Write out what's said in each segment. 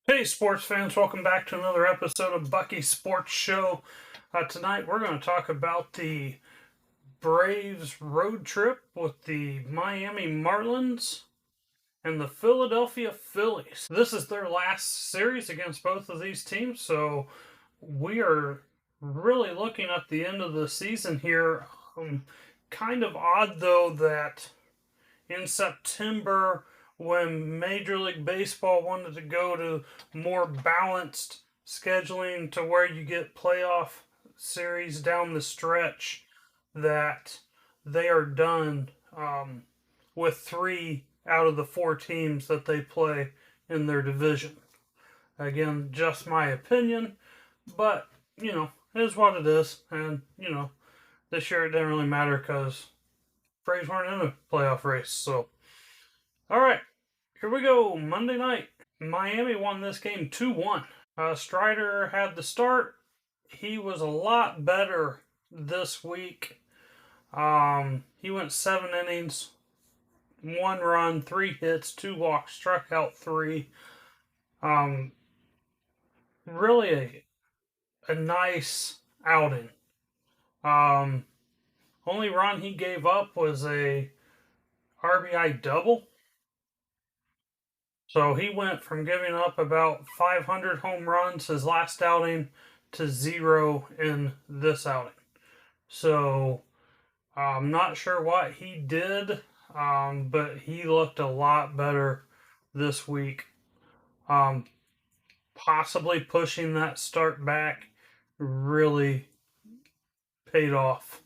Hey, sports fans, welcome back to another episode of Bucky's Sports Show. Tonight we're going to talk about the Braves road trip with the Miami Marlins and the Philadelphia Phillies. This is their last series against both of these teams, so we are really looking at the end of the season here. Kind of odd, though, that in September, when Major League Baseball wanted to go to more balanced scheduling to where you get playoff series down the stretch, that they are done with 3 out of the 4 teams that they play in their division. Again, just my opinion, but, it is what it is. And, this year it didn't really matter because Braves weren't in a playoff race. So, all right, here we go. Monday night, Miami won this game 2-1. Strider had the start. He was a lot better this week. He went 7 innings, 1 run, 3 hits, 2 walks, struck out 3. Really a nice outing. Only run he gave up was a RBI double. So he went from giving up about 500 home runs his last outing to 0 in this outing. So I'm not sure what he did, but he looked a lot better this week. Possibly pushing that start back really paid off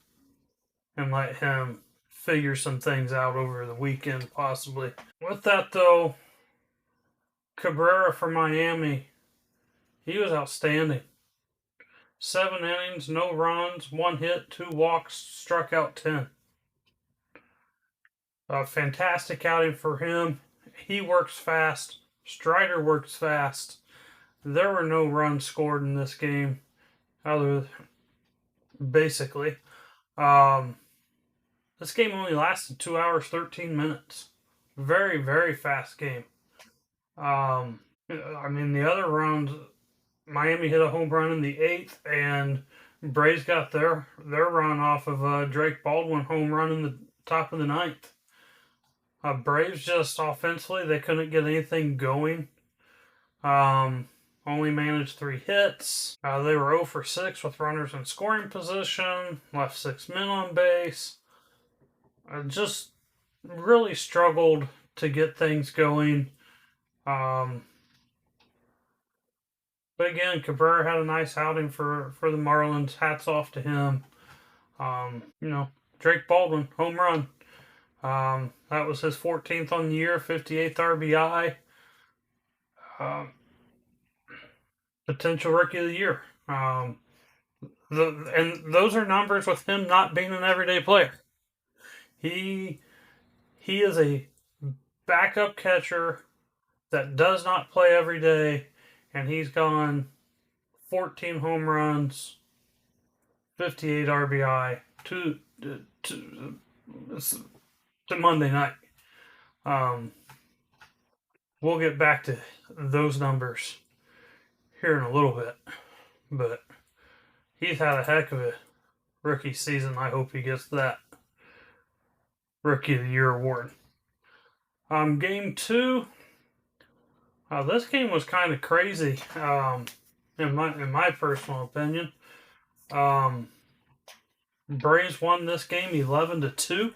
and let him figure some things out over the weekend, possibly. With that, though, Cabrera for Miami, he was outstanding. 7 innings, no runs, 1 hit, 2 walks, struck out 10. A fantastic outing for him. He works fast. Strider works fast. There were no runs scored in this game, basically. This game only lasted 2 hours, 13 minutes. Very, very fast game. The other round, Miami hit a home run in the 8th, and Braves got their run off of Drake Baldwin home run in the top of the 9th. Braves just offensively, they couldn't get anything going. Only managed 3 hits. They were 0 for 6 with runners in scoring position, left 6 men on base. Just really struggled to get things going. But again, Cabrera had a nice outing for the Marlins. Hats off to him. Drake Baldwin, home run. That was his 14th on the year, 58th RBI. Potential Rookie of the Year. And those are numbers with him not being an everyday player. He is a backup catcher that does not play every day, and he's gone 14 home runs, 58 RBI to Monday night. We'll get back to those numbers here in a little bit, but he's had a heck of a rookie season. I hope he gets that Rookie of the Year award. Game 2. This game was kind of crazy, in my personal opinion. Braves won this game 11-2.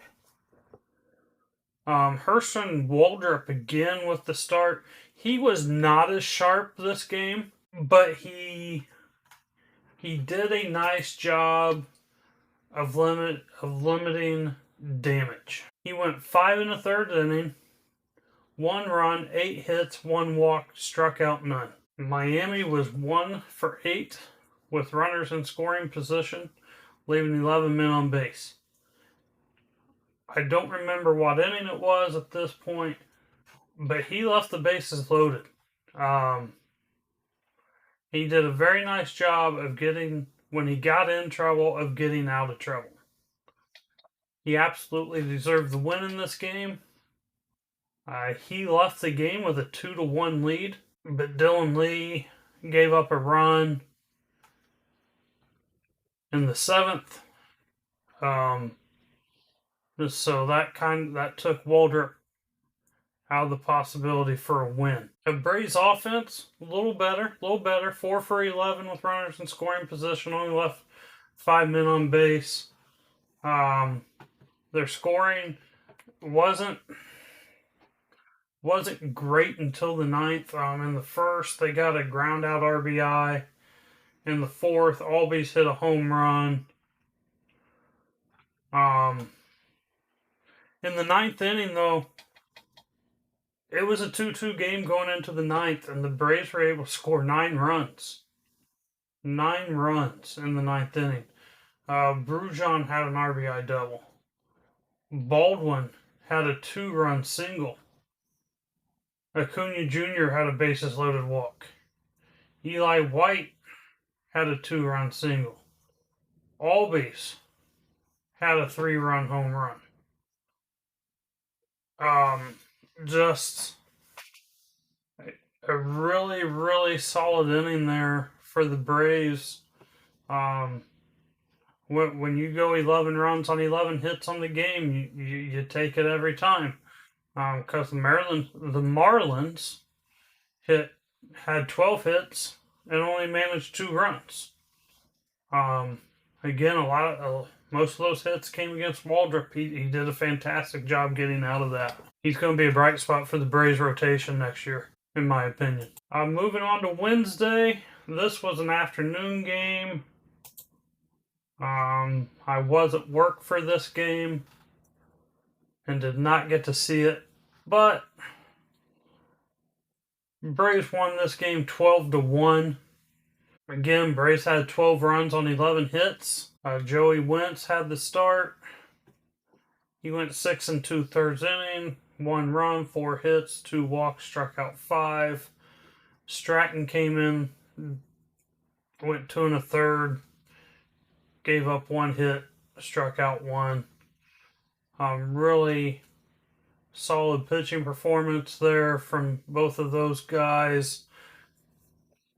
Hurston Waldrop again with the start. He was not as sharp this game, but he did a nice job of limiting damage. He went 5 1/3 inning, 1 run, 8 hits, 1 walk, struck out none. Miami was 1 for 8 with runners in scoring position, leaving 11 men on base. I don't remember what inning it was at this point, but he left the bases loaded. He did a very nice job of when he got in trouble, of getting out of trouble. He absolutely deserved the win in this game. He left the game with a 2-1 lead. but Dylan Lee gave up a run in the seventh. Um, so that took Waldrop out of the possibility for a win. The Braves offense, a little better. 4 for 11 with runners in scoring position. Only left 5 men on base. Their scoring wasn't great until the ninth. In the first, they got a ground out RBI. In the fourth, Albies hit a home run. In the ninth inning, though, it was a 2-2 game going into the ninth, and the Braves were able to score 9 runs. 9 runs in the ninth inning. Brujon had an RBI double. Baldwin had a 2-run single. Acuna Jr. had a bases loaded walk. Eli White had a 2-run single. Albies had a 3-run home run. Just a really, really solid inning there for the Braves. When you go 11 runs on 11 hits on the game, you take it every time. Because the Marlins had 12 hits and only managed 2 runs. Again, most of those hits came against Waldrop. He did a fantastic job getting out of that. He's going to be a bright spot for the Braves rotation next year, in my opinion. Moving on to Wednesday. This was an afternoon game. I was at work for this game and did not get to see it, but Braves won this game 12-1. Again, Braves had 12 runs on 11 hits. Joey Wentz had the start. He went 6 2/3 inning, 1 run, 4 hits, 2 walks, struck out 5. Stratton came in, went 2 1/3, gave up 1 hit, struck out 1. Really solid pitching performance there from both of those guys.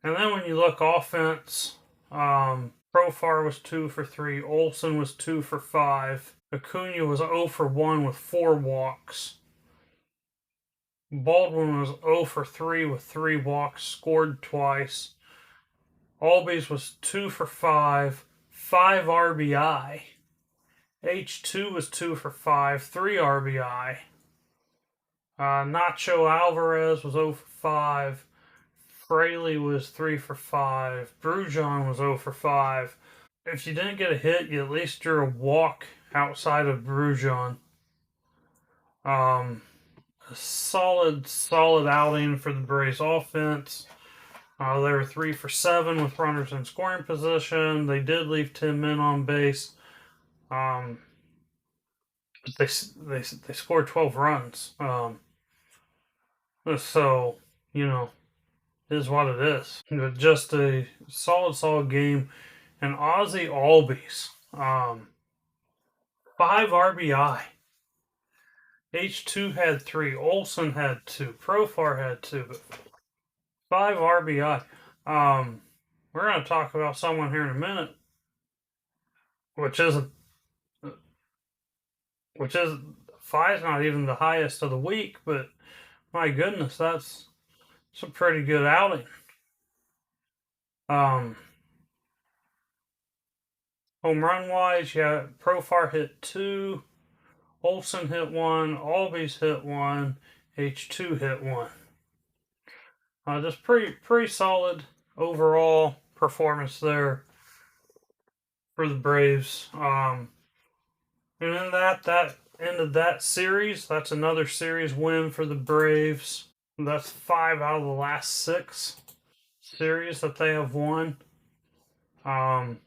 And then when you look offense, Profar was 2 for 3. Olsen was 2 for 5. Acuna was 0 for 1 with 4 walks. Baldwin was 0 for 3 with 3 walks, scored twice. Albies was 2 for 5, 5 RBI. H2 was 2 for 5, 3 RBI. Nacho Alvarez was 0 for 5. Fraley was 3 for 5. Brujon was 0 for 5. If you didn't get a hit, you at least drew a walk outside of Brujon. A solid outing for the Braves offense. They were 3 for 7 with runners in scoring position. They did leave 10 men on base. They scored 12 runs. So, is what it is. Just a solid game. And Ozzie Albies, 5 RBI. H2 had 3. Olsen had 2. Profar had 2. But 5 RBI. We're going to talk about someone here in a minute, which is 5's not even the highest of the week, but my goodness, that's a pretty good outing. Home run wise, yeah, Profar hit 2, Olsen hit 1, Albies hit 1, H2 hit 1. Just pretty solid overall performance there for the Braves. And in that ended that series. That's another series win for the Braves. That's 5 out of the last 6 series that they have won. And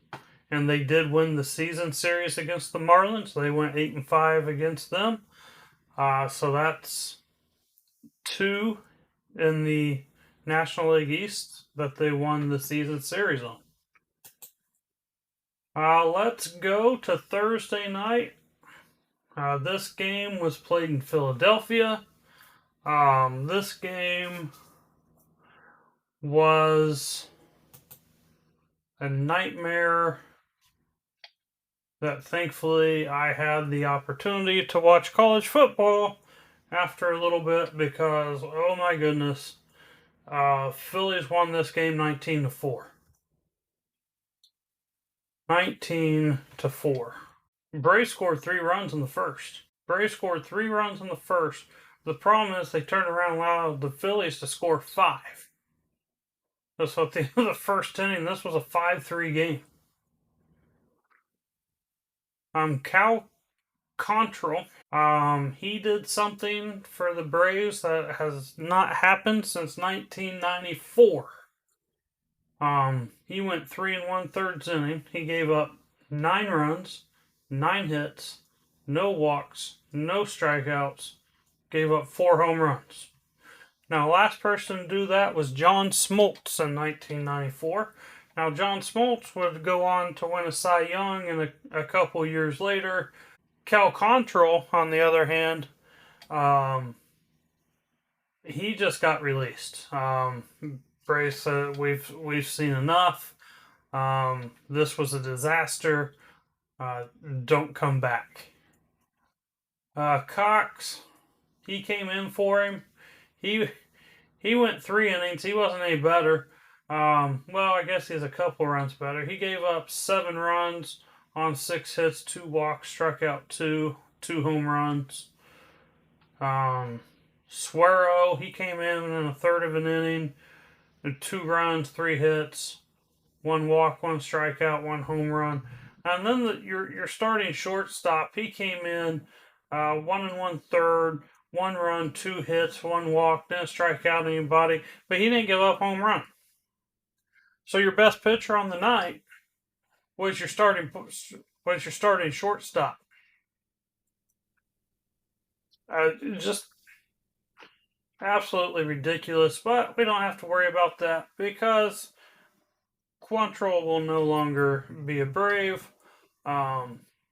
they did win the season series against the Marlins. They went 8-5 against them. So that's 2 in the National League East that they won the season series on. Let's go to Thursday night. This game was played in Philadelphia. This game was a nightmare that thankfully I had the opportunity to watch college football after a little bit because, oh my goodness, Phillies won this game 19-4. 19-4. Braves scored 3 runs in the first. The problem is they turned around and allowed the Phillies to score 5. That's what the end of the first inning. This was a 5-3 game. Cal Contral, he did something for the Braves that has not happened since 1994. He went 3 1/3 inning. He gave up 9 runs, 9 hits, no walks, no strikeouts, gave up 4 home runs. Now, last person to do that was John Smoltz in 1994. Now, John Smoltz would go on to win a Cy Young and a couple years later. Cal Contral, on the other hand, he just got released. Brace, we've seen enough. This was a disaster. Don't come back. Cox, he came in for him. He went 3 innings. He wasn't any better. Well, I guess he's a couple runs better. He gave up 7 runs on 6 hits, 2 walks, struck out 2 home runs. Suero, he came in a third of an inning, 2 runs, 3 hits, 1 walk, 1 strikeout, 1 home run. And then your starting shortstop, he came in 1 1/3, 1 run, 2 hits, 1 walk, didn't strike out anybody, but he didn't give up home run. So your best pitcher on the night was your starting shortstop. Just absolutely ridiculous, but we don't have to worry about that because Quantrill will no longer be a Brave,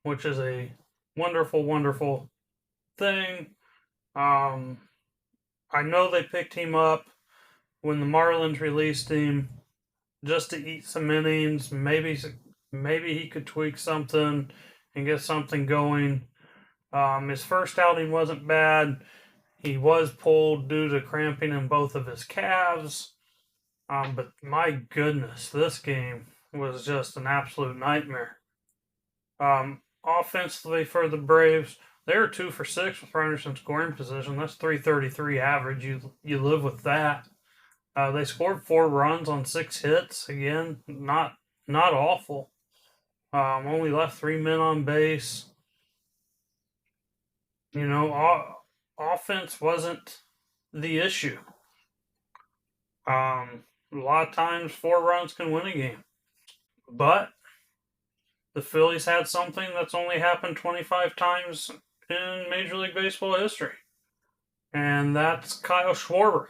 which is a wonderful, wonderful thing. I know they picked him up when the Marlins released him just to eat some innings. Maybe he could tweak something and get something going. His first outing wasn't bad. He was pulled due to cramping in both of his calves. But my goodness, this game was just an absolute nightmare. Offensively for the Braves, they were 2 for 6 with runners in scoring position. That's .333 average. You live with that. They scored 4 runs on 6 hits. Again, not awful. Only left 3 men on base. Offense wasn't the issue. A lot of times 4 runs can win a game. But the Phillies had something that's only happened 25 times in Major League Baseball history. And that's Kyle Schwarber,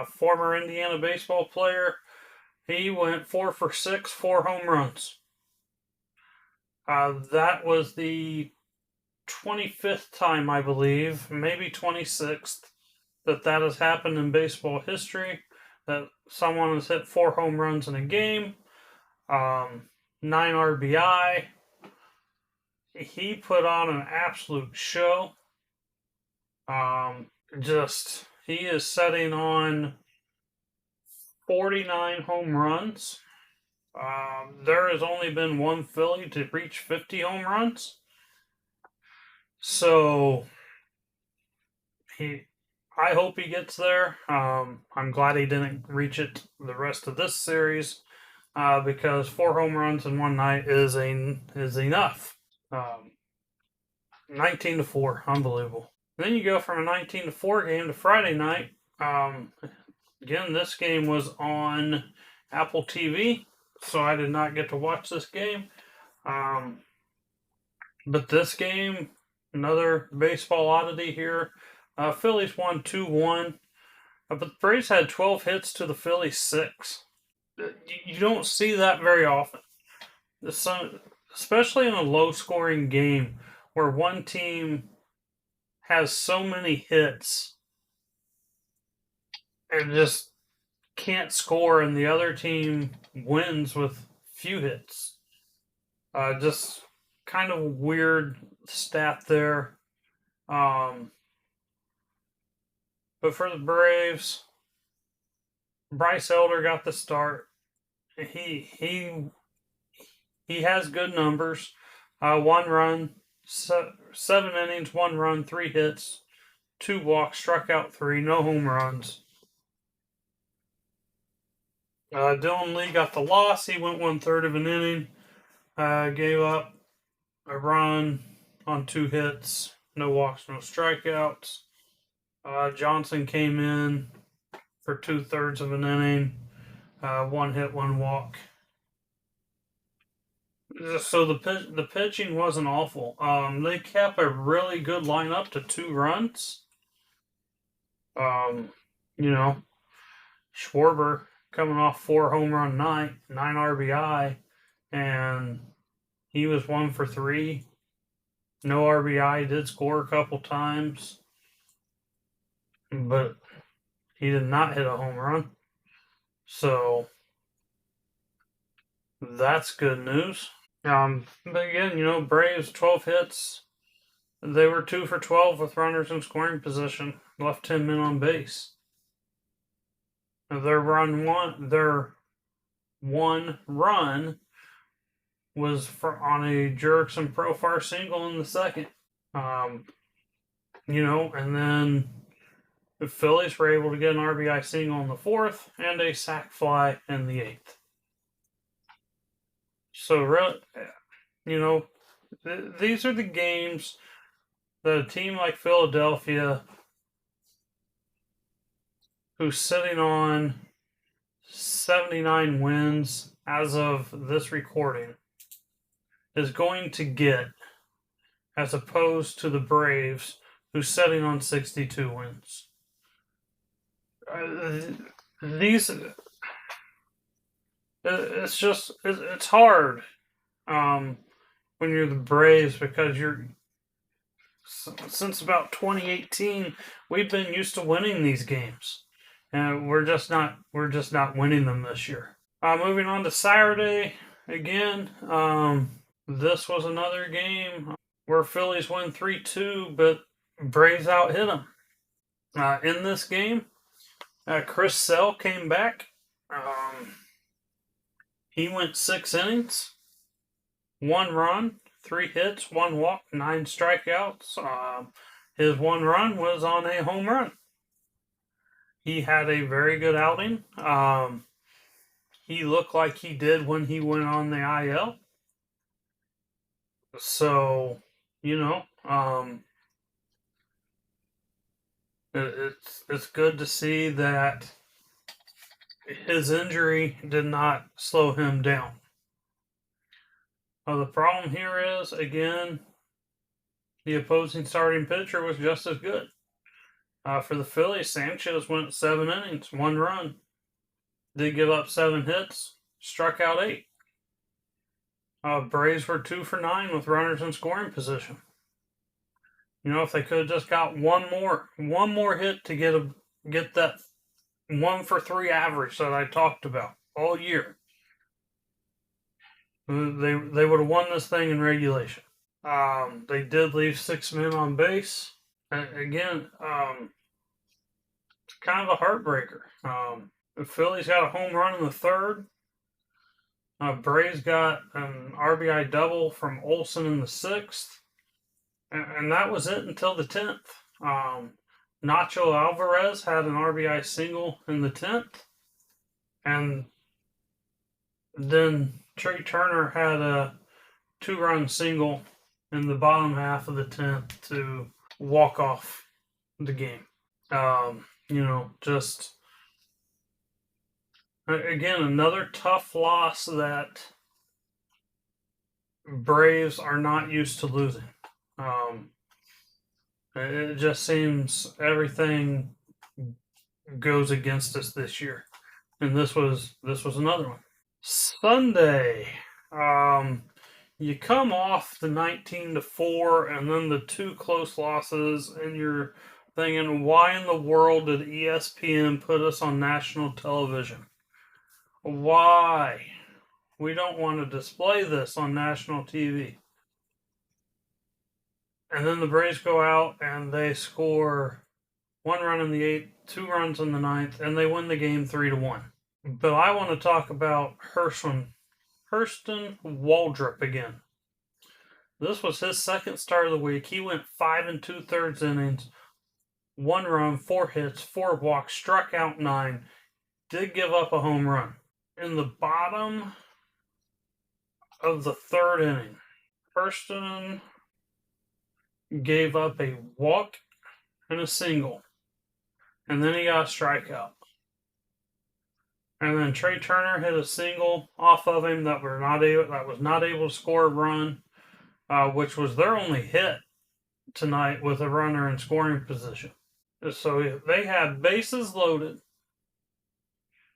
former Indiana baseball player. He went 4 for 6, 4 home runs. That was the 25th time, I believe, maybe 26th, that has happened in baseball history, that someone has hit 4 home runs in a game, 9 RBI. He put on an absolute show. He is setting on 49 home runs. There has only been one Philly to reach 50 home runs. So I hope he gets there. I'm glad he didn't reach it the rest of this series because 4 home runs in one night is enough. 19-4, unbelievable. Then you go from a 19-4 game to Friday night. Again, this game was on Apple TV, so I did not get to watch this game. But this game, another baseball oddity here. Phillies won 2-1, but the Braves had 12 hits to the Phillies 6. You don't see that very often. Especially in a low-scoring game where one team has so many hits and just can't score and the other team wins with few hits. Just kind of a weird stat there. But for the Braves, Bryce Elder got the start. He has good numbers. 1 run, 7 innings, 1 run, 3 hits, 2 walks, struck out 3, no home runs. Dylan Lee got the loss. He went 1/3 of an inning, gave up a run on 2 hits, no walks, no strikeouts. Johnson came in for 2/3 of an inning, 1 hit, 1 walk. So the pitching wasn't awful. They kept a really good lineup to 2 runs. You know, Schwarber coming off 4 home run night, 9 RBI, and he was 1 for 3. No RBI. He did score a couple times, but he did not hit a home run. So that's good news. But again, Braves 12 hits. They were 2 for 12 with runners in scoring position. Left 10 men on base. Their one run was on a Jurickson Profar single in the second. And then the Phillies were able to get an RBI single in the fourth and a sac fly in the eighth. So, really, these are the games that a team like Philadelphia, who's sitting on 79 wins as of this recording, is going to get, as opposed to the Braves, who's sitting on 62 wins. It's hard when you're the Braves, because since about 2018 we've been used to winning these games, and we're just not winning them this year. Moving on to Saturday again. This was another game where Phillies won 3-2, but Braves out hit them. In this game, Chris Sale came back. He went 6 innings, 1 run, 3 hits, 1 walk, 9 strikeouts. His 1 run was on a home run. He had a very good outing. He looked like he did when he went on the IL. So, it's good to see that his injury did not slow him down. The problem here is, again, the opposing starting pitcher was just as good. For the Phillies, Sanchez went 7 innings, 1 run. Did give up 7 hits, struck out 8. Braves were 2 for 9 with runners in scoring position. If they could have just got one more hit to get that 1 for 3 average that I talked about all year, they would have won this thing in regulation. They did leave 6 men on base. Again, it's kind of a heartbreaker. The Phillies got a home run in the third. Braves got an RBI double from Olsen in the 6th. And that was it until the 10th. Nacho Alvarez had an RBI single in the 10th. And then Trey Turner had a 2-run single in the bottom half of the 10th to walk off the game. Just, again, another tough loss that Braves are not used to losing. It just seems everything goes against us this year, and this was another one. Sunday, you come off the 19-4 and then the 2 close losses, and you're thinking, why in the world did ESPN put us on national television? Why? We don't want to display this on national TV. And then the Braves go out and they score 1 run in the 8th, 2 runs in the 9th, and they win the game 3-1. But I want to talk about Hurston Waldrop again. This was his second start of the week. He went 5 2/3 innings, 1 run, 4 hits, 4 walks, struck out 9, did give up a home run. In the bottom of the 3rd inning, Hurston gave up a walk and a single, and then he got a strikeout. And then Trey Turner hit a single off of him that was not able to score a run, which was their only hit tonight with a runner in scoring position. So they had bases loaded,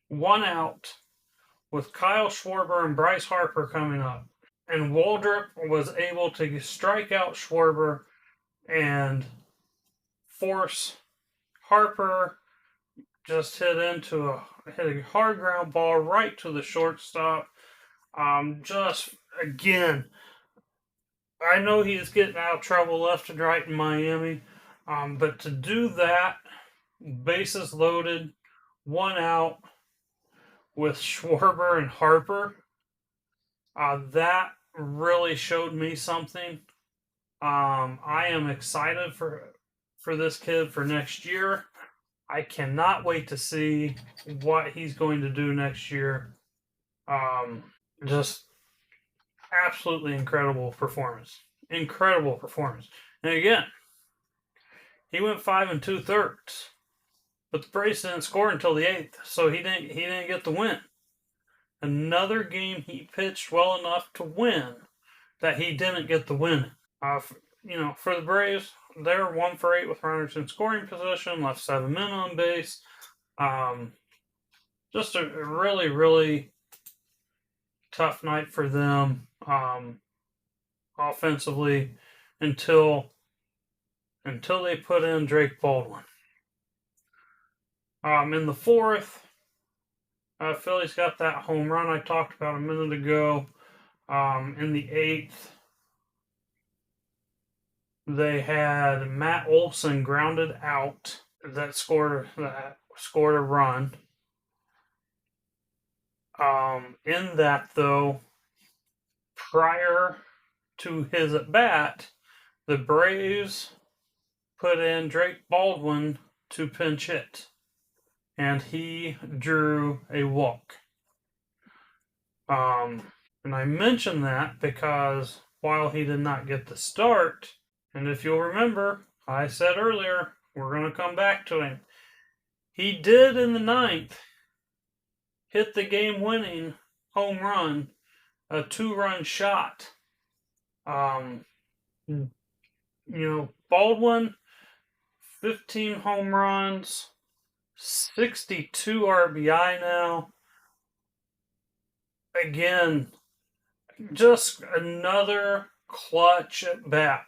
1 out, with Kyle Schwarber and Bryce Harper coming up. And Waldrop was able to strike out Schwarber and force Harper just hit a hard ground ball right to the shortstop. Just again, I know he's getting out of trouble left and right in Miami, but to do that, bases loaded, 1 out with Schwarber and Harper, that really showed me something. I am excited for this kid for next year. I cannot wait to see what he's going to do next year. Just absolutely incredible performance. Incredible performance. And again, he went 5 2/3, but the Braves didn't score until the 8th, so he didn't get the win. Another game he pitched well enough to win that he didn't get the win. For the Braves, they're 1 for 8 with runners in scoring position, left 7 men on base. Just a really, really tough night for them offensively until they put in Drake Baldwin. In the 4th, Phillies got that home run I talked about a minute ago. In the 8th, they had Matt Olson grounded out that scored a run. In that, though, prior to his at-bat, the Braves put in Drake Baldwin to pinch hit, and he drew a walk. And I mention that because while he did not get the start, and if you'll remember, I said earlier, we're going to come back to him. He did in the 9th hit the game-winning home run, a 2-run shot. Baldwin, 15 home runs, 62 RBI now. Again, just another clutch at bat.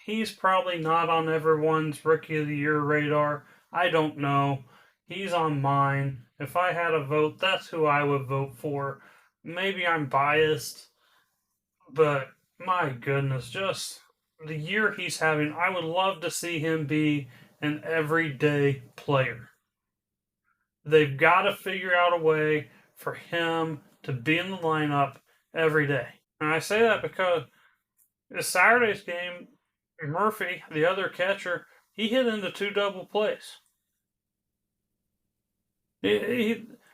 He's probably not on everyone's Rookie of the Year radar. I don't know. He's on mine. If I had a vote, that's who I would vote for. Maybe I'm biased, but my goodness, just the year he's having, I would love to see him be an everyday player. They've got to figure out a way for him to be in the lineup every day. And I say that because this Saturday's game, Murphy, the other catcher, he hit into 2 double plays.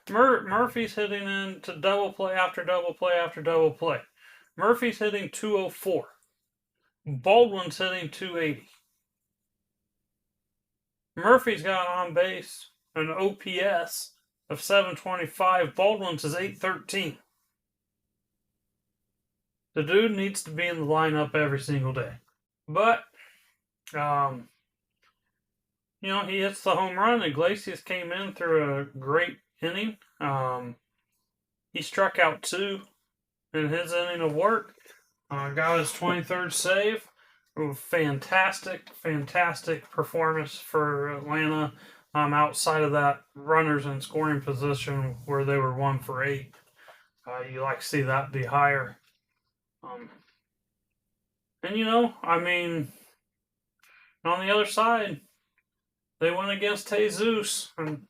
Murphy's hitting into double play after double play after double play. Murphy's hitting 204. Baldwin's hitting 280. Murphy's got on base an OPS of 725. Baldwin's is 813. The dude needs to be in the lineup every single day. But, he hits the home run. Iglesias came in through a great inning. He struck out 2 in his inning of work. Got his 23rd save. fantastic, fantastic performance for Atlanta. Outside of that runners in scoring position where they were 1 for 8, you like to see that be higher. Um, and I mean, on the other side, they went against Jesus, and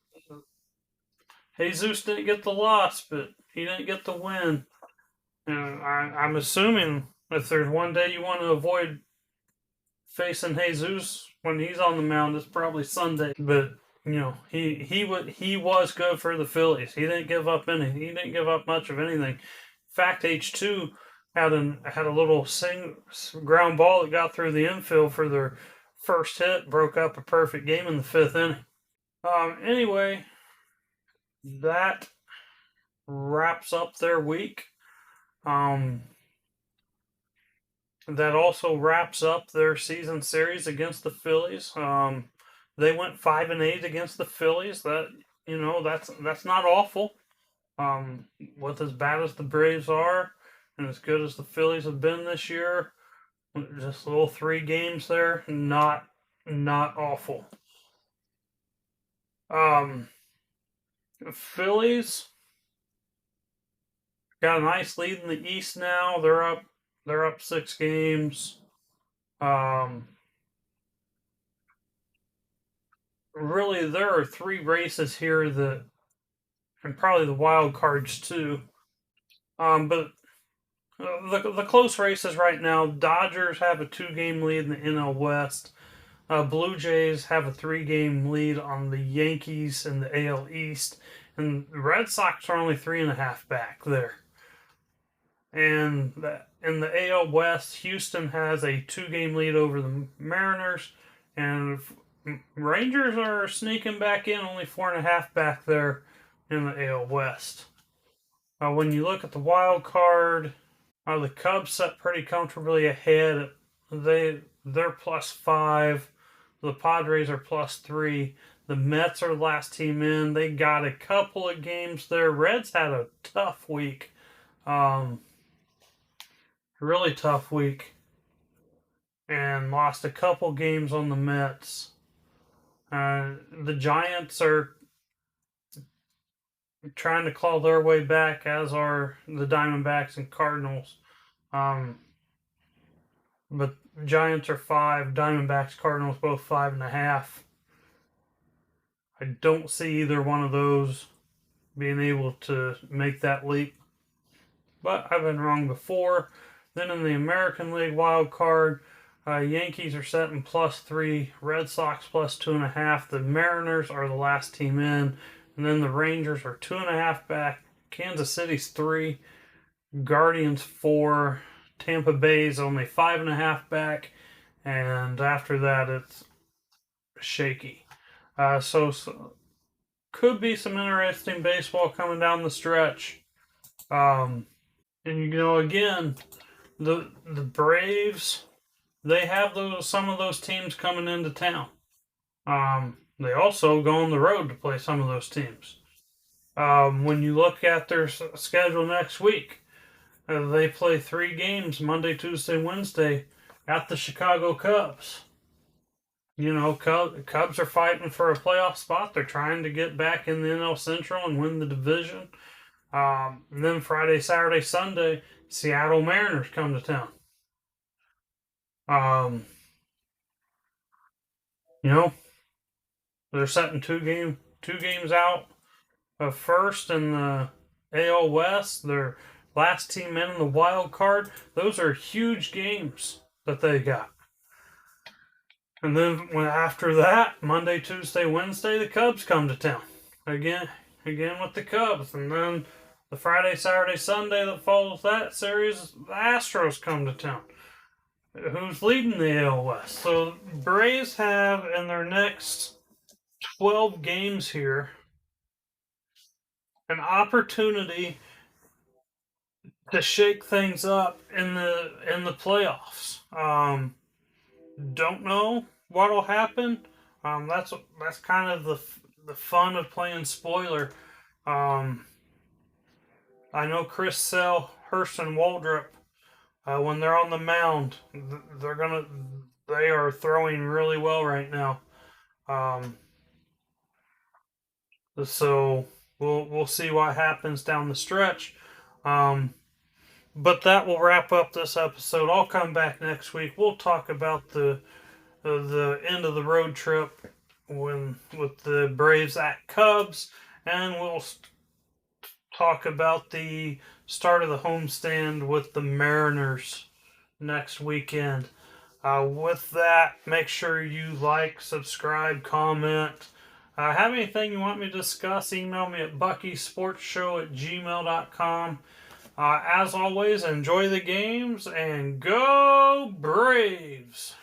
Jesus didn't get the loss, but he didn't get the win. And I'm assuming if there's one day you want to avoid facing Jesus when he's on the mound, it's probably Sunday. But he was good for the Phillies. He didn't give up anything. He didn't give up much of anything. In fact, H2 had a little ground ball that got through the infield for their first hit, broke up a perfect game in the 5th inning. Anyway, that wraps up their week. That also wraps up their season series against the Phillies. They went 5-8 against the Phillies. That's not awful. With as bad as the Braves are, and as good as the Phillies have been this year, just little 3 games there, not awful. Phillies got a nice lead in the East now. They're up 6 games. Really, there are 3 races here and probably the wild cards too. But the close races right now, Dodgers have a 2-game lead in the NL West. Blue Jays have a 3-game lead on the Yankees in the AL East, and the Red Sox are only 3.5 back there. And in the AL West, Houston has a 2-game lead over the Mariners, and Rangers are sneaking back in, only 4.5 back there in the AL West. When you look at the wild card, the Cubs set pretty comfortably ahead. They're +5. The Padres are +3. The Mets are the last team in. They got a couple of games there. Reds had a tough week. Really tough week. And lost a couple games on the Mets. The Giants are trying to claw their way back, as are the Diamondbacks and Cardinals. But Giants are 5, Diamondbacks, Cardinals both 5.5. I don't see either one of those being able to make that leap. But I've been wrong before. Then in the American League wild card, Yankees are setting +3, Red Sox +2.5. The Mariners are the last team in, and then the Rangers are 2.5 back. Kansas City's 3, Guardians 4, Tampa Bay's only 5.5 back, and after that it's shaky. So could be some interesting baseball coming down the stretch. And again, the Braves, they have some of those teams coming into town. They also go on the road to play some of those teams. When you look at their schedule next week, they play 3 games Monday, Tuesday, Wednesday at the Chicago Cubs. Cubs are fighting for a playoff spot. They're trying to get back in the NL Central and win the division. And then Friday, Saturday, Sunday, Seattle Mariners come to town. They're setting 2 games out of first in the AL West. They're last team in the wild card. Those are huge games that they got. And then after that, Monday, Tuesday, Wednesday, the Cubs come to town. Again with the Cubs. And then the Friday, Saturday, Sunday that follows that series, the Astros come to town. Who's leading the AL West? So Braves have in their next 12 games here an opportunity to shake things up in the playoffs. Don't know what'll happen. That's kind of the fun of playing spoiler. I know Chris Sale, Hurston Waldrop when they're on the mound. They are throwing really well right now. Um, so we'll see what happens down the stretch. Um, but that will wrap up this episode. I'll come back next week. We'll talk about the end of the road trip with the Braves at Cubs, and we'll talk about the start of the homestand with the Mariners next weekend. With that, make sure you like, subscribe, comment. Have anything you want me to discuss, email me at buckysportshow@gmail.com. As always, enjoy the games and go Braves!